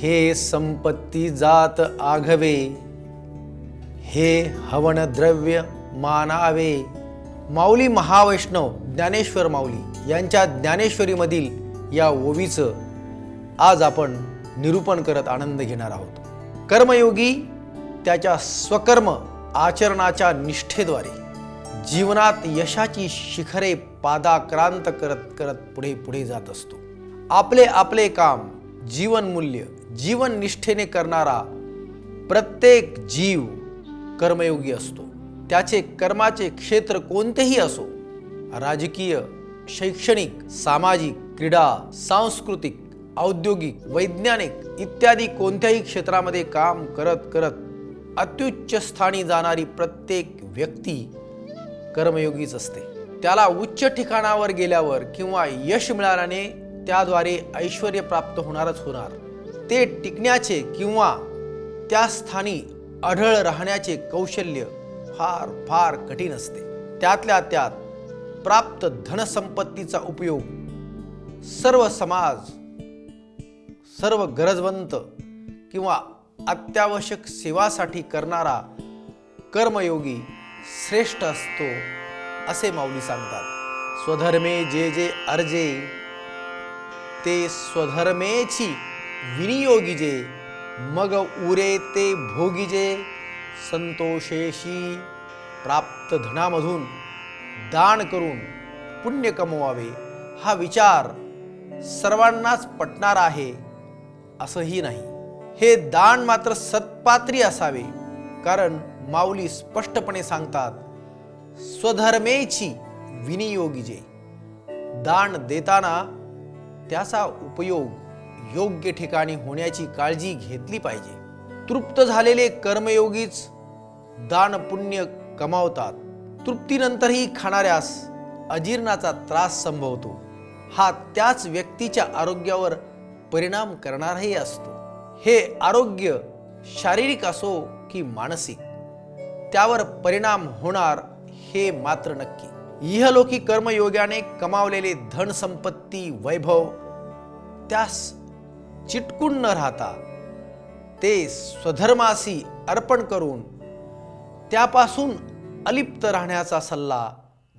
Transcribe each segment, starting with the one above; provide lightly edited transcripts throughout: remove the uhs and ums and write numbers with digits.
हे संपत्ती जात आघवे, हे हवन द्रव्य मानावे. माऊली महावैष्णव ज्ञानेश्वर माऊली यांच्या ज्ञानेश्वरीमधील या ओवीचं आज आपण निरूपण करत आनंद घेणार आहोत. कर्मयोगी त्याच्या स्वकर्म आचरणाच्या निष्ठेद्वारे जीवनात यशाची शिखरे पादाक्रांत करत करत पुढे पुढे जात असतो. आपले आपले काम जीवनमूल्य जीवन निष्ठेने करणारा प्रत्येक जीव कर्मयोगी असतो. त्याचे कर्माचे क्षेत्र कोणतेही असो, राजकीय, शैक्षणिक, सामाजिक, क्रीडा, सांस्कृतिक, औद्योगिक, वैज्ञानिक इत्यादी कोणत्याही क्षेत्रामध्ये काम करत करत अत्युच्च स्थानी जाणारी प्रत्येक व्यक्ती कर्मयोगीच असते. त्याला उच्च ठिकाणावर गेल्यावर किंवा यश मिळाल्याने त्याद्वारे ऐश्वर्य प्राप्त होणारच होणार. ते टिकण्याचे किंवा त्या स्थानी अढळ राहण्याचे कौशल्य फार फार कठीण असते. त्यातल्या त्यात प्राप्त धनसंपत्तीचा उपयोग सर्व समाज, सर्व गरजवंत किंवा अत्यावश्यक सेवासाठी करणारा कर्मयोगी श्रेष्ठ असतो असे माऊली सांगतात. स्वधर्मे जे जे अर्जे, ते स्वधर्मेची विनियोगिजे, मग उरे ते भोगिजे. संतोषेशी प्राप्त धनामधून दान करून पुण्य कमवावे हा विचार सर्वांनाच पटणार आहे असंही नाही. हे दान मात्र सत्पात्री असावे, कारण माऊली स्पष्टपणे सांगतात, स्वधर्मेची विनियोगिजे. दान देताना त्याचा उपयोग योग्य ठिकाणी होण्याची काळजी घेतली पाहिजे. तृप्त झालेले कर्मयोगीच दान पुण्य कमावतात. तृप्तीनंतरही खाणाऱ्यास अजीर्णाचा त्रास संभवतो. हा त्याच व्यक्तीच्या आरोग्यावर परिणाम करणारही असतो. हे आरोग्य शारीरिक असो की मानसिक, त्यावर परिणाम होणार हे मात्र नक्की. इहलोकी कर्मयोगाने कमावलेले धनसंपत्ती, वैभव त्यास चिटकून न राहता ते स्वधर्मासी अर्पण करून त्यापासून अलिप्त राहण्याचा सल्ला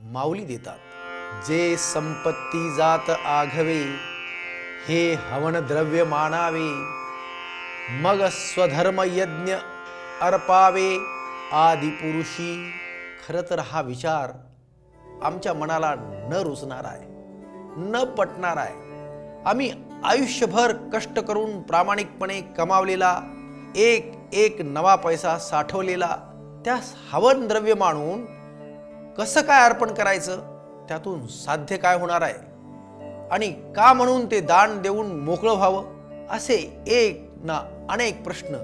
माऊली देतात. जे संपत्ती जात आघवे, हे हवन द्रव्य मानावे, मग स्वधर्म यज्ञ अर्पावे आदिपुरुषी. खरं तर हा विचार आमच्या मनाला न रुचणार आहे, न पटणार आहे. आम्ही आयुष्यभर कष्ट करून प्रामाणिकपणे कमावलेला एक एक नवा पैसा साठवलेला त्यास हवन द्रव्य मानून कसं काय अर्पण करायचं, त्यातून साध्य काय होणार आहे, आणि का म्हणून ते दान देऊन मोकळं व्हावं, असे एक ना अनेक प्रश्न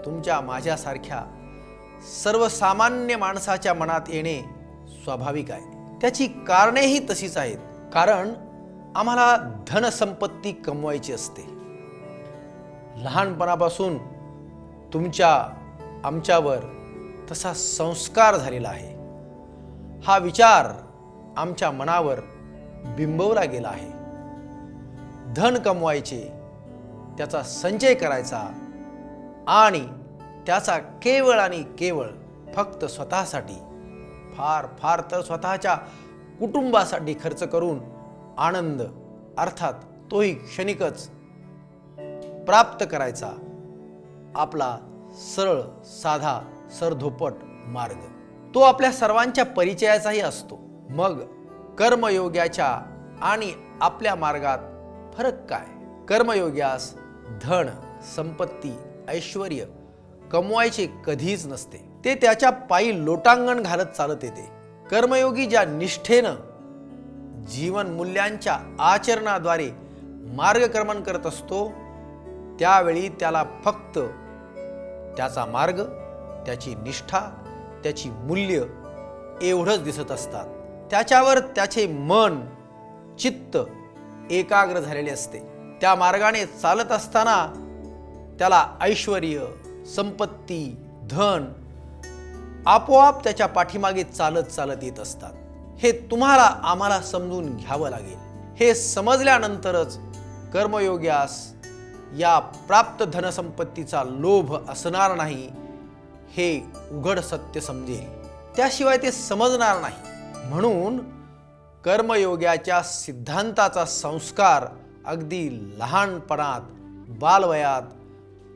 तुमच्या माझ्यासारख्या सर्वसामान्य माणसाच्या मनात येणे स्वाभाविक आहे. त्याची कारणेही तशीच आहेत. कारण आम्हाला धनसंपत्ती कमवायची असते. लहानपणापासून आमच्यावर तसा संस्कार झालेला आहे. हा विचार आमच्या मनावर बिंबवला गेला आहे. धन कमवायचे, त्याचा संचय करायचा आणि त्याचा केवळ आणि केवळ फक्त स्वतःसाठी, फार फार तर स्वतःच्या कुटुंबासाठी खर्च करून आनंद, अर्थात तोही क्षणिकच, प्राप्त करायचा आपला सरळ साधा सरधोपट मार्ग. तो आपल्या सर्वांच्या परिचयाचाही असतो. मग कर्मयोग्याच्या आणि आपल्या मार्गात फरक काय? कर्मयोग्यास धन, संपत्ती, ऐश्वर्य कमवायचे कधीच नसते. ते त्याच्या पायी लोटांगण घालत चालत येते. कर्मयोगी ज्या निष्ठेनं जीवन मूल्यांच्या आचरणाद्वारे मार्गक्रमण करत असतो, त्यावेळी त्याला फक्त त्याचा मार्ग, त्याची निष्ठा, त्याची मूल्य एवढंच दिसत असतात. त्याच्यावर त्याचे मन, चित्त एकाग्र झालेले असते. त्या मार्गाने चालत असताना त्याला ऐश्वर्य, संपत्ती, धन आपोआप त्याच्या पाठीमागे चालत चालत येत असतात. हे तुम्हाला आम्हाला समजून घ्यावं लागेल. हे समजल्यानंतरच कर्मयोग्यास या प्राप्त धनसंपत्तीचा लोभ असणार नाही हे उघड सत्य समजेल, त्याशिवाय ते समजणार नाही. म्हणून कर्मयोगाच्या सिद्धांताचा संस्कार अगदी लहानपणात बालवयात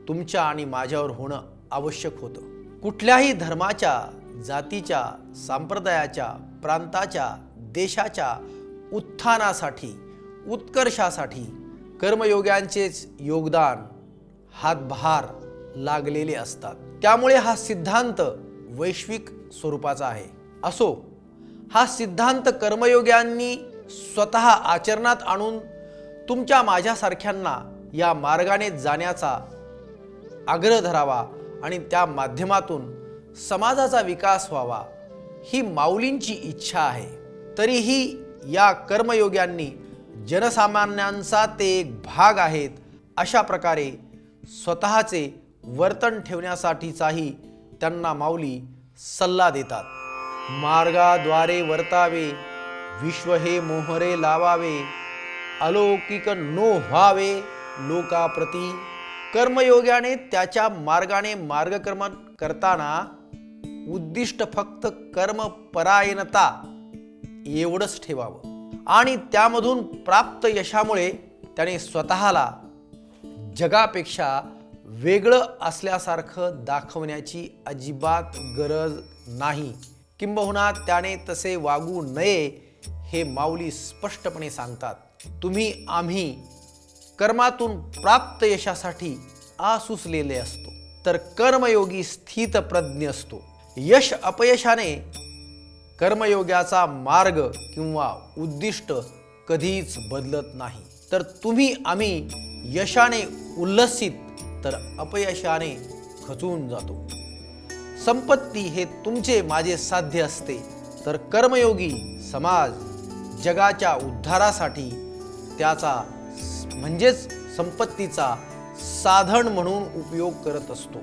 तुमच्या आणि माझ्यावर होणं आवश्यक होतं. कुठल्याही धर्माच्या, जातीच्या, संप्रदायाच्या, प्रांताच्या, देशाच्या उत्थानासाठी, उत्कर्षासाठी कर्मयोग्यांचेच योगदान हातभार लागलेले असतात. त्यामुळे हा सिद्धांत वैश्विक स्वरूपाचा आहे. असो, हा सिद्धांत कर्मयोग्यांनी स्वतः आचरणात आणून तुमच्या माझ्यासारख्यांना या मार्गाने जाण्याचा आग्रह धरावा आणि त्या माध्यमातून समाजाचा विकास व्हावा ही माऊलींची इच्छा आहे. तरीही या कर्मयोग्यांनी जनसामान्यांचा ते एक भाग आहेत अशा प्रकारे स्वतःचे वर्तन ठेवण्यासाठीचाही त्यांना माऊली सल्ला देतात. मार्गाद्वारे वर्तावे, विश्व हे मोहरे लावावे, अलौकिक नो व्हावे लोकाप्रती. कर्मयोग्याने त्याच्या मार्गाने मार्गक्रमण करताना उद्दिष्ट फक्त कर्मपरायणता एवढंच ठेवावं आणि त्यामधून प्राप्त यशामुळे त्याने स्वतःला जगापेक्षा वेगळं असल्यासारखं दाखवण्याची अजिबात गरज नाही. किंबहुना त्याने तसे वागू नये हे माऊली स्पष्टपणे सांगतात. तुम्ही आम्ही कर्मातून प्राप्त यशासाठी आसुसलेले असतो, तर कर्मयोगी स्थितप्रज्ञ असतो. यश अपयशाने कर्मयोगाचा मार्ग किंवा उद्दिष्ट कधीच बदलत नाही. तर तुम्ही आम्ही यशाने उल्लसित, तर अपयशाने खचून जातो. संपत्ती हे तुमचे माझे साध्य असते, तर कर्मयोगी समाज जगाच्या उद्धारासाठी त्याचा म्हणजेच संपत्तीचा साधन म्हणून उपयोग करत असतो.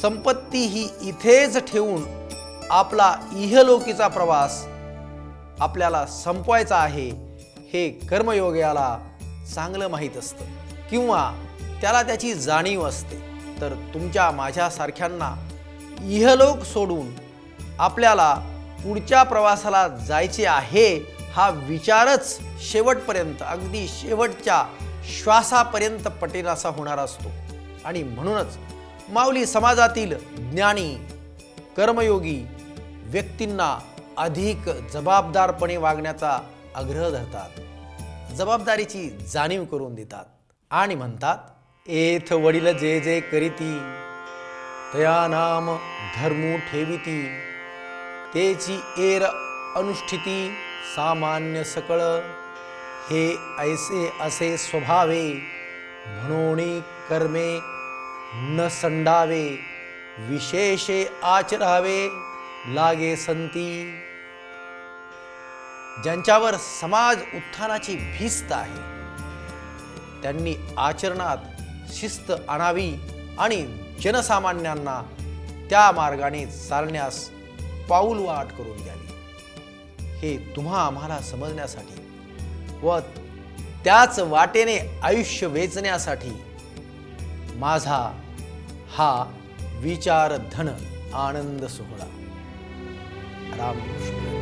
संपत्ती ही इथेच ठेवून आपला इहलोकीचा प्रवास आपल्याला संपवायचा आहे हे कर्मयोग्याला चांगलं माहीत असतं किंवा त्याला त्याची जाणीव असते. तर तुमच्या माझ्यासारख्यांना इहलोक सोडून आपल्याला पुढच्या प्रवासाला जायचे आहे हा विचारच शेवटपर्यंत, अगदी शेवटच्या श्वासापर्यंत पटेनासा होणार असतो. आणि म्हणूनच माऊली समाजातील ज्ञानी कर्मयोगी व्यक्तींना अधिक जबाबदारपणे वागण्याचा आग्रह धरतात, जबाबदारीची जाणीव करून देतात आणि म्हणतात, एथ वडील जे जे करीती तया नाम धर्मू ठेविती, तेची एर अनुष्ठिती सामान्य सकळ, हे ऐसे असे स्वभावे म्हणून कर्मे न संडावे, विशेषे आचरावे लागे संती. ज्यांच्यावर समाज उत्थानाची भिस्त आहे त्यांनी आचरणात शिस्त आणावी आणि जनसामान्यांना त्या मार्गाने चालण्यास पाऊलवाट करून द्यावी. हे तुम्हा आम्हाला समजण्यासाठी व त्याच वाटेने आयुष्य वेचण्यासाठी माझा हा विचार धन आनंद सोहळा. रामकृष्ण.